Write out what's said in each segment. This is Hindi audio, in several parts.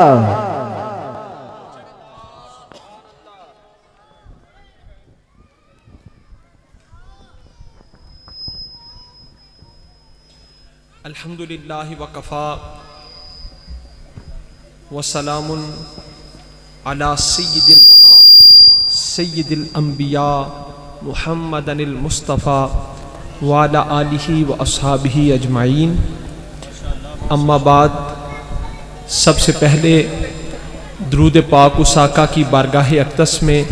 अल्हम्दुलिल्लाहि वकफ़ा वसलामुन अला सय्यिदिल अंबिया मुहम्मदिल मुस्तफ़ा व अला आलिहि व अस्हाबिहि अजमाइन। अम्मा बाद, सबसे पहले दुरूद पाक उस आका की बारगाह अक़दस में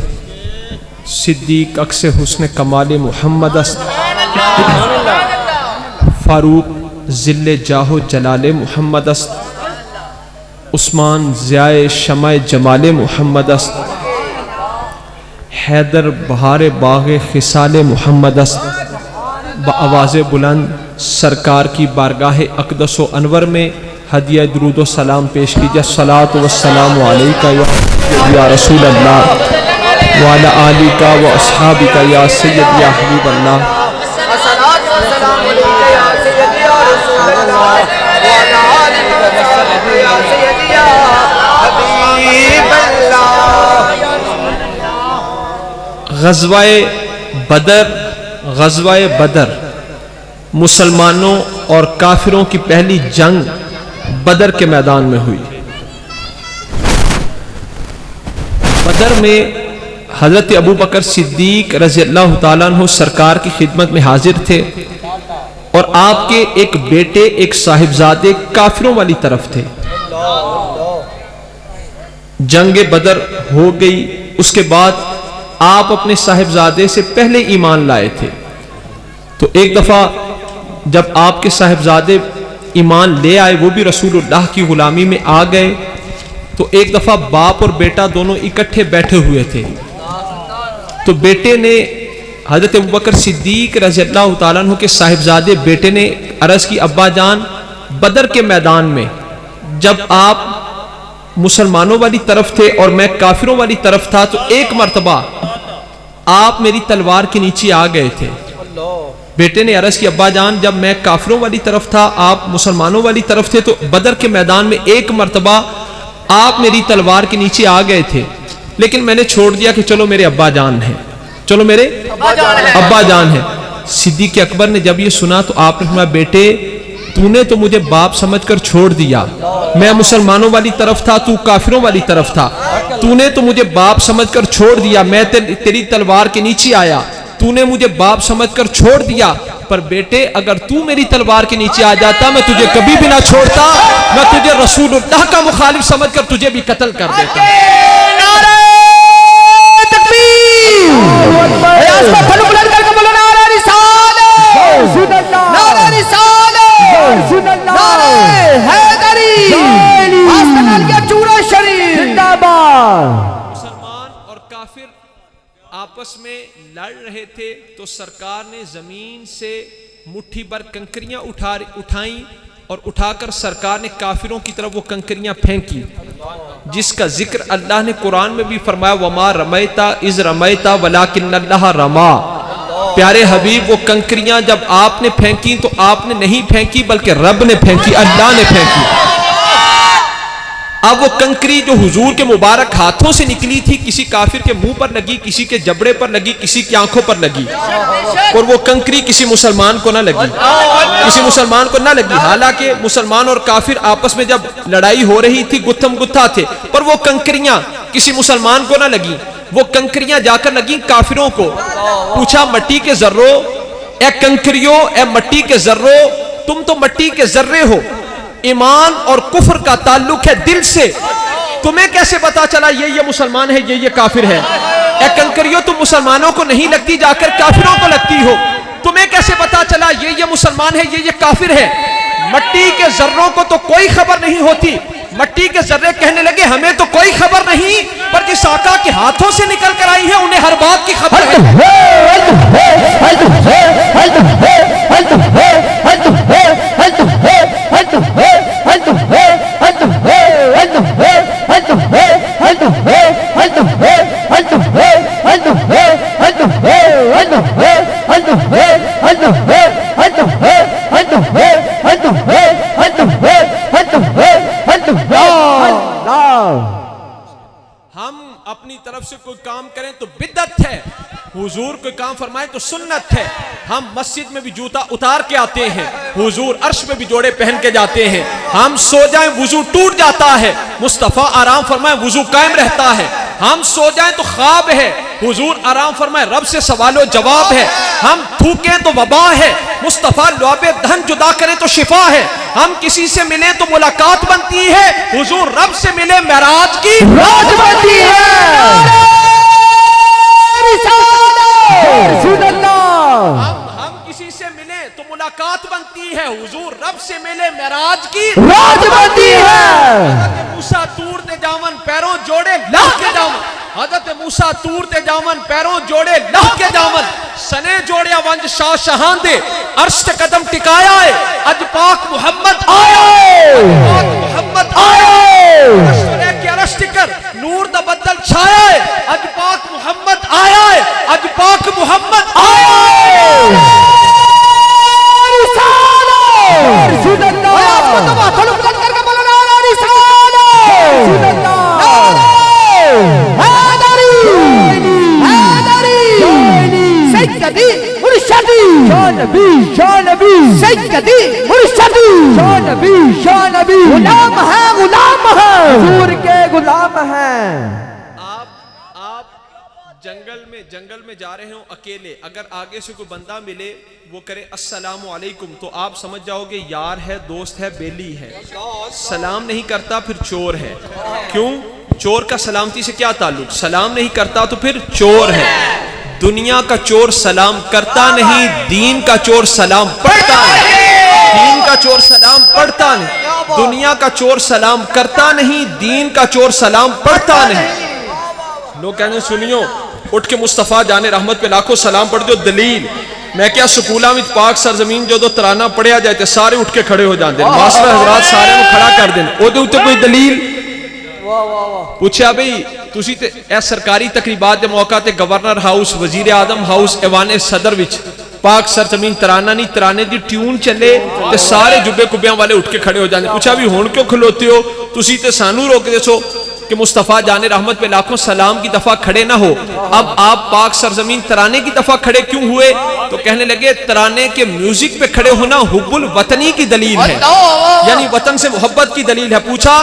सिद्दीक़ अक्स हुस्न कमाल मुहम्मद फ़ारूक ज़िल्ले जाहो जलाले मुहम्मद उस्मान ज़ियाए शमाए जमाले मुहम्मद हैदर बहारे बाग़े खिसाले मुहम्मद बआवाज़ बुलंद सरकार की बारगाह अक़दस व अनवर में हदिया दुरूद सलाम पेश कीजिए। सलात व सलाम अलैका या रसूल अल्लाह व अला आलिका व अस्हाबिका या सय्यद या हबीब अल्लाह। ग़ज़वाए बदर मुसलमानों और काफिरों की पहली जंग बदर के मैदान में हुई। बदर में हज़रत अबू बकर सिद्दीक़ रज़ियल्लाहु ताला अन्हु सरकार की खिदमत में हाजिर थे और आपके एक बेटे एक साहिबजादे काफिरों वाली तरफ थे। जंग बदर हो गई, उसके बाद आप अपने साहिबजादे से पहले ईमान लाए थे। तो एक दफा जब आपके साहिबजादे ईमान ले आए, वो भी रसूलुल्लाह की गुलामी में आ गए, तो एक दफा बाप और बेटा दोनों इकट्ठे बैठे हुए थे। तो बेटे ने हज़रत अबू बकर सिद्दीक़ रज़ियल्लाहु ताला अन्हु के साहिबजादे बेटे ने अर्ज़ की, अब्बा जान, बदर के मैदान में जब आप मुसलमानों वाली तरफ थे और मैं काफिरों वाली तरफ था, तो एक मर्तबा आप मेरी तलवार के नीचे आ गए थे। बेटे ने अर्ज़ की, अब्बा जान, जब मैं काफिरों वाली तरफ था, आप मुसलमानों वाली तरफ थे, तो बदर के मैदान में एक मर्तबा आप मेरी तलवार के नीचे आ गए थे, लेकिन मैंने छोड़ दिया कि चलो मेरे अब्बा जान हैं, चलो मेरे अब्बा जान हैं। सिद्दीक़ अकबर ने जब ये सुना तो आपने फरमाया, बेटे तूने तो मुझे बाप समझकर छोड़ दिया, मैं मुसलमानों वाली तरफ था, तू काफिरों वाली तरफ था। तूने तो मुझे बाप समझकर छोड़ दिया, मैं तेरी तलवार के नीचे आया, तूने मुझे बाप समझकर छोड़ दिया, पर बेटे अगर तू मेरी तलवार के नीचे आ जाता, मैं तुझे कभी भी ना छोड़ता, मैं तुझे रसूलुल्लाह का मुखालिफ समझकर तुझे भी कत्ल कर देता। मुसलमान और काफिर आपस में लड़ रहे थे, तो सरकार ने जमीन से मुट्ठी भर कंकरियां उठाई और उठाकर सरकार ने काफिरों की तरफ वो कंकरियां फेंकी, जिसका जिक्र अल्लाह ने कुरान में भी फरमाया, वमा रमैता इज़ रमैता वलाकिन्नल्लाह रमा। प्यारे हबीब, वो कंकरियां जब आपने फेंकी तो आपने नहीं फेंकी, बल्कि रब ने फेंकी, अल्लाह ने फेंकी। अब वो कंकरी जो हुजूर के मुबारक हाथों से निकली थी, किसी काफिर के मुंह पर लगी, किसी के जबड़े पर लगी, किसी की आंखों पर लगी, और वो कंकरी किसी मुसलमान को ना लगी, किसी मुसलमान को ना लगी। हालांकि मुसलमान और काफिर आपस में जब लड़ाई हो रही थी, गुत्थम गुत्था थे, पर वो कंकरियां किसी मुसलमान को ना लगी, वो कंकरियां जाकर लगी काफिरों को। पूछा, मट्टी के जर्रो, ए कंकरियों, ए मट्टी के जर्रो, तुम तो मट्टी के जर्रे हो, ईमान और कुफ्र का ताल्लुक है दिल से, तुम्हें कैसे पता चला ये मुसलमान है, ये काफिर है? ए कंकरियों, तुम मुसलमानों को नहीं लगती, जाकर काफिरों को लगती हो, तुम्हें कैसे पता चला ये मुसलमान है, ये काफिर है? मट्टी के जर्रों को तो कोई खबर नहीं होती। मट्टी के जर्रे कहने लगे, हमें तो कोई खबर नहीं, पर जिस आका के हाथों से निकल कर आई है उन्हें हर बात की खबर है। अपनी तरफ से कोई काम करें तो बिद्दत है, हुजूर कोई काम फरमाए तो सुन्नत है। हम मस्जिद में भी जूता उतार के आते हैं, हुजूर अर्श में भी जोड़े पहन के जाते हैं। हम सो जाएं वुजू टूट जाता है, मुस्तफ़ा आराम फरमाए वुजू कायम रहता है। हम सो जाएं तो ख्वाब है, हुजूर आराम फरमाए रब से सवालो जवाब है। हम थूकें तो वबा है, मुस्तफ़ा लुआबे धन जुदा करे तो शिफा है। हम किसी से मिले तो मुलाकात बनती है, हुजूर रब से मिले महराज की राज बनती है। हम किसी से मिले तो मुलाकात बनती है, हुजूर रब से मिले महराज की राज बनती है। मूसा तूर ते जावन पैरों जोड़े लाह के जावन, हजरत मूसा तूर ते जावन पैरों जोड़े लाह के जावन। सने जोड़िया वंज शाह शहां दे अर्श ते कदम टिकाया है, अज पाक मुहम्मद आया है, पाक मुहम्मद आया है। के अर्श टिकर नूर दा बदल छाया है, अज पाक मुहम्मद आया है, अज पाक मुहम्मद आया है। गुलाम है, गुलाम है, हुजूर के गुलाम हैं। आप जंगल में जा रहे हो अकेले, अगर आगे से कोई बंदा मिले वो करे अस्सलामु अलैकुम तो आप समझ जाओगे यार है, दोस्त है, बेली है। सलाम नहीं करता फिर चोर है। क्यों? चोर का सलामती से क्या ताल्लुक? सलाम नहीं करता तो फिर चोर है। दुनिया का चोर सलाम करता नहीं, दीन का चोर सलाम पढ़ता है। दीन का चोर सलाम पढ़ता नहीं, दुनिया का चोर सलाम करता नहीं, दीन का चोर सलाम पढ़ता नहीं। लोग कहने सुनियो उठ के मुस्तफा जाने रहमत पे लाखों सलाम पढ़ दो। दलील मैं क्या स्कूलों में पाक सरजमीन जो दो तराना पढ़िया जाए सारे उठ के खड़े हो जाते, मास्टर हजरात सारे में खड़ा कर दें। ओदे उत्ते कोई दलील पूछा बई तुसी ते ए सरकारी तकरीबात के मौका ते गवर्नर हाउस, वजीर आजम हाउस, ऐवाने सदर विच पाक सरजमीन तराना नहीं तराने दी ट्यून चले ते सारे जुब्बे कुब्बियां वाले उठ के खड़े हो जाते। पूछा भी हुण क्यों खलोते हो? तुसी ते सानू रोक दे सो कि मुस्तफ़ा जाने रहमत पे लाखों सलाम की दफा खड़े ना हो। अब आप पाक सरजमीन तराने की दफा खड़े क्यों हुए? तो कहने लगे तराने के म्यूजिक पे खड़े होना हुब्बुल वतनी की दलील है, यानी वतन से मोहब्बत की दलील है। पूछा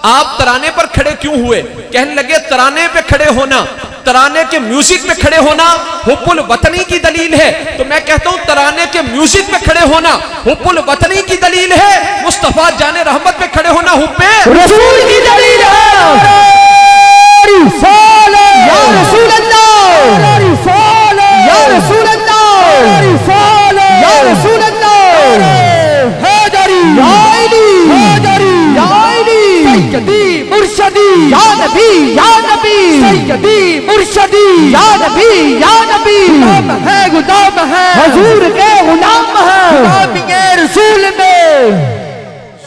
आप तराने पर खड़े क्यों हुए? कहने लगे तराने पे खड़े होना, तराने के म्यूजिक पे खड़े होना हुब्बुल वतनी की दलील है। तो मैं कहता हूं तराने के म्यूजिक पे खड़े होना हुब्बुल वतनी की दलील है, मुस्तफा जाने रहमत पे खड़े होना हुब्बे रसूल की दलील है। या रसूल अल्लाह, या रसूल अल्लाह, या रसूल अल्लाह, हैदरी हैदरी सैयदी मुर्शदी या नबी या नबी, सैयदी मुर्शदी या नबी या नबी। गुलाम है, गुलाम है, हुजूर के गुलाम है, गुलामी रसूल में।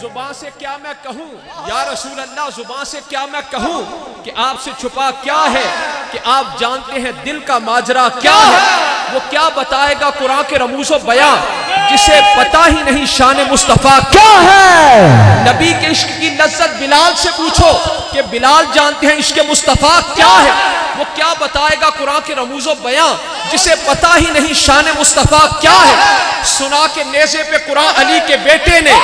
जुबान से क्या मैं कहूं या रसूल अल्लाह, जुबान से क्या मैं कहूं कि आपसे छुपा क्या है, कि आप जानते हैं दिल का माजरा क्या है। वो क्या बताएगा कुरान के रमूज़ो बयां, जिसे पता ही नहीं शान मुस्तफा क्या है। नबी के इश्क की लज्जत बिलाल से पूछो कि बिलाल जानते हैं इश्क मुस्तफा क्या है। वो क्या बताएगा कुरान के रमूज़ो बयां, जिसे पता ही नहीं शान मुस्तफा क्या है। सुना के नेज़े पे कुरान अली के बेटे ने,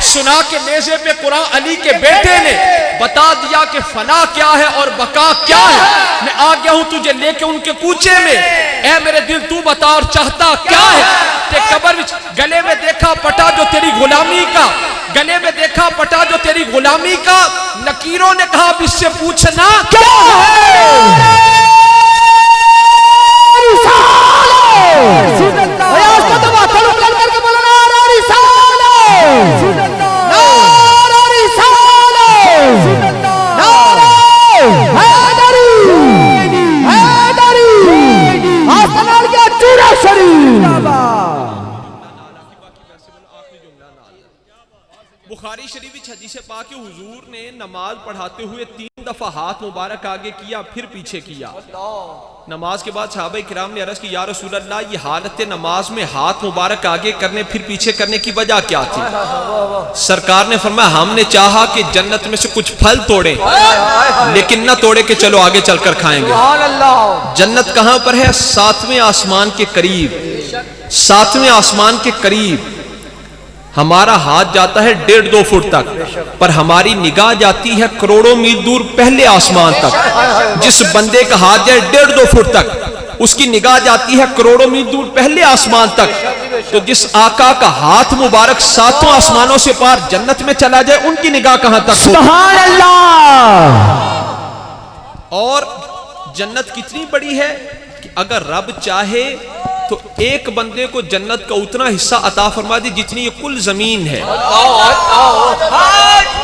सुना के नेज़े पे कुरान अली के बेटे ने बता दिया कि फना क्या है और बका क्या है। मैं आ गया हूं तुझे लेके उनके कूचे में, ऐ मेरे दिल तू बता और चाहता क्या है। ते कब्र विच गले में देखा पटा जो तेरी गुलामी का, गले में देखा पटा जो तेरी गुलामी का। नकीरों ने कहा अब इससे पूछना क्या है। बुखारी शरीफ हदीस पाक के हुजूर ने नमाज पढ़ाते हुए 3 दफा हाथ मुबारक आगे किया फिर पीछे किया। नमाज के बाद सहाबा किराम ने अर्ज की, या रसूल अल्लाह, ये हालत नमाज में हाथ मुबारक आगे करने फिर पीछे करने की वजह क्या थी? सरकार ने फरमाया, हमने चाहा कि जन्नत में से कुछ फल तोड़े, लेकिन न तोड़े कि चलो आगे चलकर खाएंगे। जन्नत कहां पर है? 7वें आसमान के करीब। 7वें आसमान के करीब हमारा हाथ जाता है 1.5-2 फुट तक, पर हमारी निगाह जाती है करोड़ों मील दूर पहले आसमान तक। जिस बंदे का हाथ जाए 1.5-2 फुट तक, उसकी निगाह जाती है करोड़ों मील दूर पहले आसमान तक। तो जिस आका का हाथ मुबारक 7 आसमानों से पार जन्नत में चला जाए, उनकी निगाह कहां तक? सुभान अल्लाह। और जन्नत कितनी बड़ी है कि अगर रब चाहे तो एक बंदे को जन्नत का उतना हिस्सा अता फरमा दे जितनी ये कुल जमीन है।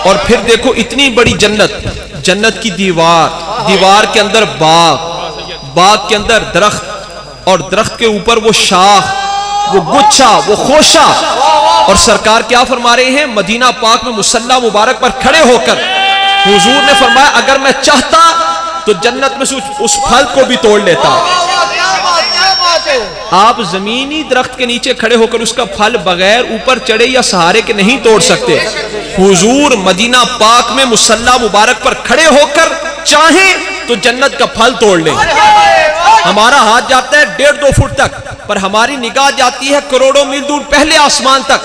और फिर देखो इतनी बड़ी जन्नत, जन्नत की दीवार, दीवार के अंदर बाग, बाग के अंदर दरख्त, और दरख्त के ऊपर वो शाख, वो गुच्छा, वो खोशा। और सरकार क्या फरमा रहे हैं? मदीना पाक में मुसल्ला मुबारक पर खड़े होकर हुजूर ने फरमाया, अगर मैं चाहता तो जन्नत में से उस फल को भी तोड़ लेता। आप जमीनी दरख्त के नीचे खड़े होकर उसका फल बगैर ऊपर चढ़े या सहारे के नहीं तोड़ सकते। हुजूर मदीना पाक में मुसल्ला मुबारक पर खड़े होकर चाहे तो जन्नत का फल तोड़ ले। हमारा हाथ जाता है 1.5-2 फुट तक, पर हमारी निगाह जाती है करोड़ों मील दूर पहले आसमान तक।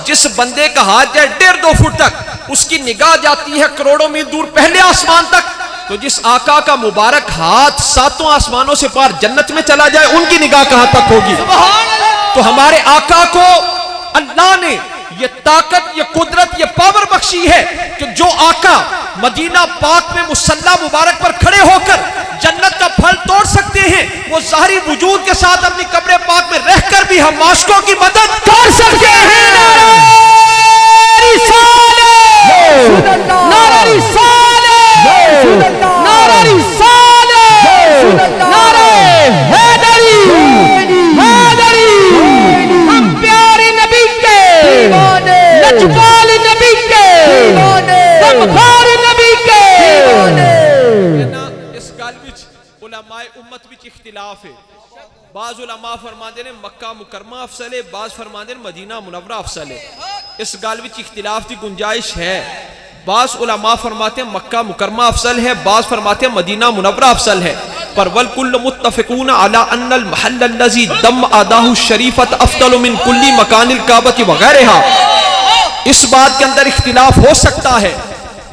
जिस बंदे का हाथ जाए 1.5-2 फुट तक, उसकी निगाह जाती है करोड़ों मील दूर पहले आसमान तक। तो जिस आका का मुबारक हाथ 7 आसमानों से पार जन्नत में चला जाए, उनकी निगाह कहां तक होगी? तो हमारे आका को अल्लाह ने ये ताकत, ये कुदरत, ये पावर बख्शी है कि जो आका मदीना पाक में मुसल्ला मुबारक पर खड़े होकर जन्नत का फल तोड़ सकते हैं, वो ज़ाहिरी वजूद के साथ अपनी कब्र पाक में रहकर भी हम माशकों की मदद कर सकते हैं। हम प्यारे नबी के, लजपाल नबी के, गमखार नबी के। इस गल विच उलमाए उम्मत विच इख्तिलाफ है। बाज उलमा फरमाते ने मक्का मुकरमा अफसल है, बाज फरमाते ने मदीना मुनव्वरा अफसल है। इस गल विच इख्तिलाफ की गुंजाइश है। बाज उलमा फरमाते हैं मक्का मुकरमा अफसल है, बाज फरमाते हैं मदीना मुनव्वरा अफसल है। पर वल कुल्लु मुत्तफिकून अला अन्नल महल अल्लज़ी दम अदाहु शरीफत अफदलु मिन कुल्ली मकानिल काबती वगैरहा। इस बात के अंदर इख्तिलाफ हो सकता है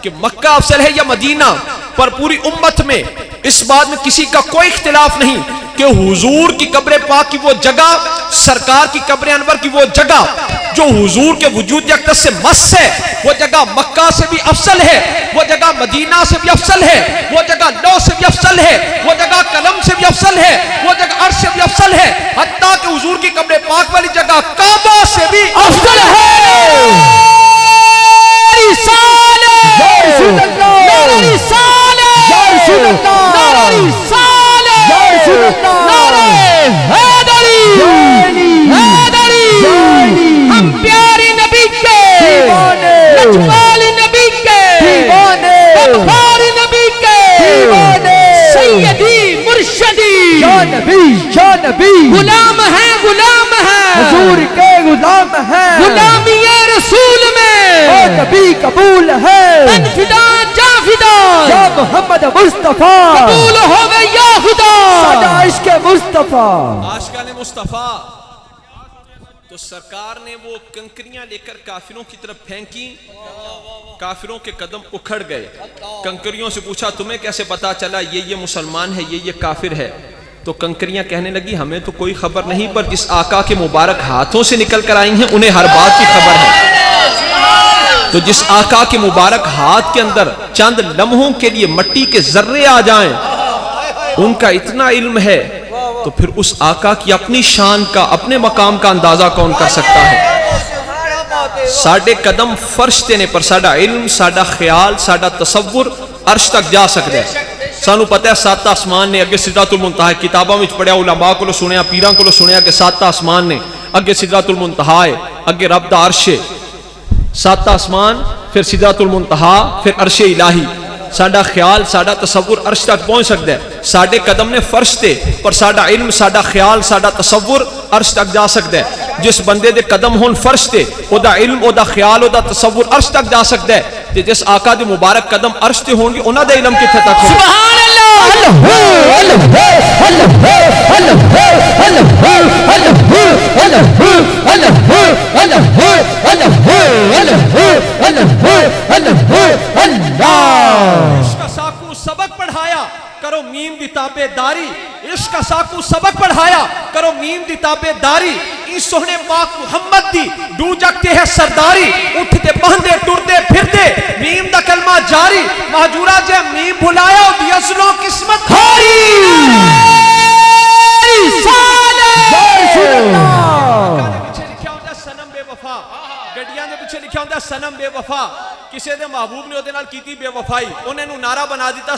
कि मक्का अफसल है या मदीना, पर पूरी उम्मत में इस बात में किसी का कोई इख्तिलाफ नहीं कि हुजूर की कब्र पाक की वो जगह, सरकार की कब्र अनवर की वो जगह जो हुजूर के वजूद अक़दस से मस है, वो जगह मक्का से भी अफसल है, वो जगह मदीना से भी अफसल है, वो जगह लौ से भी अफसल है, वो जगह कलम से भी अफसल है, वो जगह अर्श से भी अफसल है, हत्ता कि हुजूर की कब्र पाक वाली जगह काबा से भी अफसल है। हम प्यारे नबी के, लजपाल नबी के, गमखार नबी के, सैयदी मुर्शदी, गुलाम है, गुलाम है, हुजूर के गुलाम है, गुलामी ये रसूल में और कभी कबूल है। तनफिदा जाफिदा या मोहम्मद मुस्तफा, कबूल होवे या खुदा। सादा इश्क मुस्तफा। आशिकाने मुस्तफा। तो सरकार ने वो कंकरियां लेकर काफिरों की तरफ फेंकी, काफिरों के कदम उखड़ गए। कंकरियों से पूछा, तुम्हें कैसे पता चला ये मुसलमान है, ये काफिर है? तो कंकरियां कहने लगी, हमें तो कोई खबर नहीं, पर जिस आका के मुबारक हाथों से निकल कर आई हैं उन्हें हर बात की खबर है। तो जिस आका के मुबारक हाथ के अंदर चंद लम्हों के लिए मट्टी के जर्रे आ जाएं, उनका इतना इल्म है, तो फिर उस आका की अपनी शान का, अपने मकाम का अंदाजा कौन कर सकता है? साडे कदम फर्श देने पर साडा इल्म, साडा ख्याल, साडा तसव्वुर अर्श तक जा सकता है। सानू पता है 7 आसमान ने अगे सिदरातुल मुंतहा, किताबों में पढ़िया, उलमा को सुनिया, पीरां को सुनिया कि 7 आसमान ने अगे सिदरातुल मुंतहा है, अगे रब दा अर्श है। 7 आसमान, फिर सिदरातुल मुंतहा, फिर अर्श इलाही। साडा ख्याल साडा तसव्वुर अर्श तक पहुंच सकता है। साडे कदम ने फर्श ते पर साडा इल्म साडा ख्याल साडा तसव्वुर अर्श तक जा सकता है। जिस बंदे दे कदम होन फर्श ते ओदा इल्म ओदा ख्याल ओदा तसव्वुर अर्श तक जा सकता है ते जिस आका दे मुबारक कदम अर्श ते होंगे उन्हां दा इल्म कित्थे तक होगा। इश्क साकू सबक पढ़ाया करो मीम दी ताबेदारी, इश्क साकू सबक पढ़ाया करो मीम दी ताबेदारी। इस सोहने पाक मुहम्मद दी डू जगते है सरदारी, उठते बहंदे टुरदे फिरदे मीम दा कलमा जारी। महजूरा जे मीम भुलाया दी असलों किस्मत खारी। सनम बेवफा गड्डियां दे पिछे लिखा होंदा सनम बेवफा, किसी दे महबूब ने ओदे नाल कीती बेवफाई, उन्हें नारा बना दिता